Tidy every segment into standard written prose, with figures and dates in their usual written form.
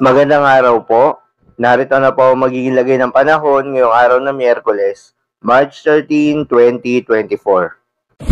Magandang araw po. Narito na po ang magiging lagay ng panahon ngayong araw na Miyerkules, March 13, 2024.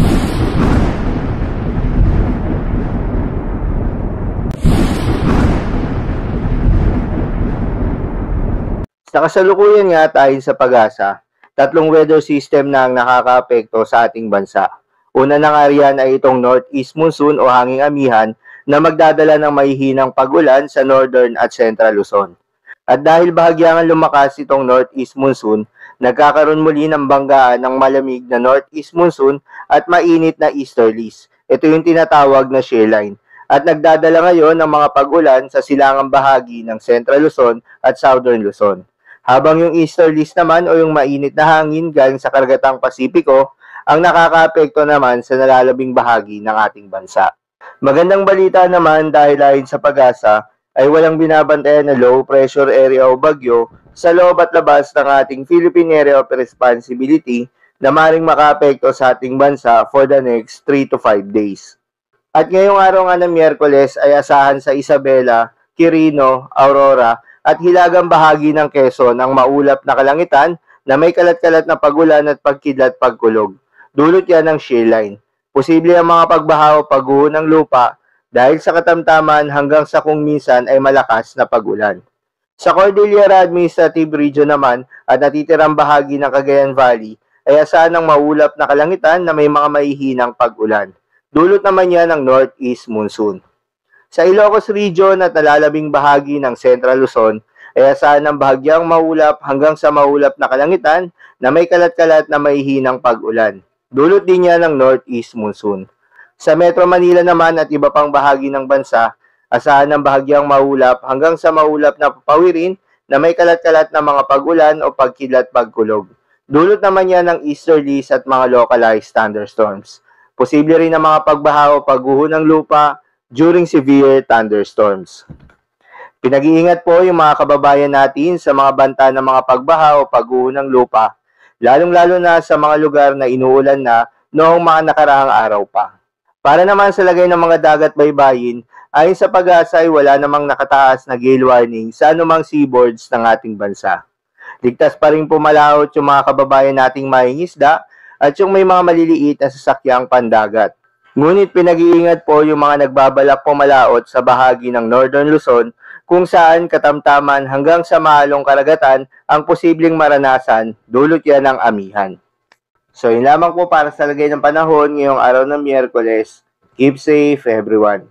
Sa kasalukuyan nga tayo sa pag-asa, tatlong weather system na ang nakakaapekto sa ating bansa. Una na nga riyan ay itong northeast monsoon o hanging amihan na magdadala ng mahihinang pag-ulan sa northern at central Luzon. At dahil bahagyang lumakas itong northeast monsoon, nagkakaroon muli ng banggaan ng malamig na northeast monsoon at mainit na easterlies. Ito yung tinatawag na shear line. At nagdadala ngayon ng mga pag-ulan sa silangang bahagi ng Central Luzon at Southern Luzon. Habang yung easterlies naman o yung mainit na hangin galing sa karagatang Pasipiko ang nakakaapekto naman sa nalalabing bahagi ng ating bansa. Magandang balita naman dahil ayon sa pag-asa ay walang binabantayan na low pressure area o bagyo sa loob at labas ng ating Philippine Area of Responsibility na maring makaapekto sa ating bansa for the next 3 to 5 days. At ngayong araw nga ng Miyerkules ay asahan sa Isabela, Quirino, Aurora at hilagang bahagi ng Quezon ang maulap na kalangitan na may kalat-kalat na pagulan at pagkidlat pagkulog. Dulot yan ng shear line. Posible ang mga pagbaha o pagguho ng lupa dahil sa katamtaman hanggang sa kung minsan ay malakas na pagulan. Sa Cordillera Administrative Region naman at natitirang bahagi ng Cagayan Valley ay asahan ng maulap na kalangitan na may mga mahihinang pag-ulan. Dulot naman yan ng northeast monsoon. Sa Ilocos Region at nalalabing bahagi ng Central Luzon ay asahan ng bahagyang maulap hanggang sa maulap na kalangitan na may kalat-kalat na mahihinang pag-ulan. Dulot din yan ng northeast monsoon. Sa Metro Manila naman at iba pang bahagi ng bansa, asahan ng bahagyang maulap hanggang sa maulap na papawirin na may kalat-kalat na mga pag-ulan o pagkidlat pagkulog. Dulot naman yan ng easterlies at mga localized thunderstorms. Posible rin ang mga pagbaha o pagguho ng lupa during severe thunderstorms. Pinag-iingat po yung mga kababayan natin sa mga banta ng mga pagbaha o pagguho ng lupa, lalong-lalo na sa mga lugar na inuulan na noong mga nakaraang araw pa. Para naman sa lagay ng mga dagat baybayin, ayon sa pag-asa ay wala namang nakataas na gale warning sa anumang seaboards ng ating bansa. Ligtas pa rin pumalaot yung mga kababayan nating mangingisda at yung may mga maliliit na sasakyang pandagat. Ngunit pinag-iingat po yung mga nagbabalak pumalaot sa bahagi ng Northern Luzon kung saan katamtaman hanggang sa maalong karagatan ang posibleng maranasan, dulot yan ng amihan. So yun lamang po para sa lagay ng panahon ngayong araw ng Miyerkules. Keep safe everyone.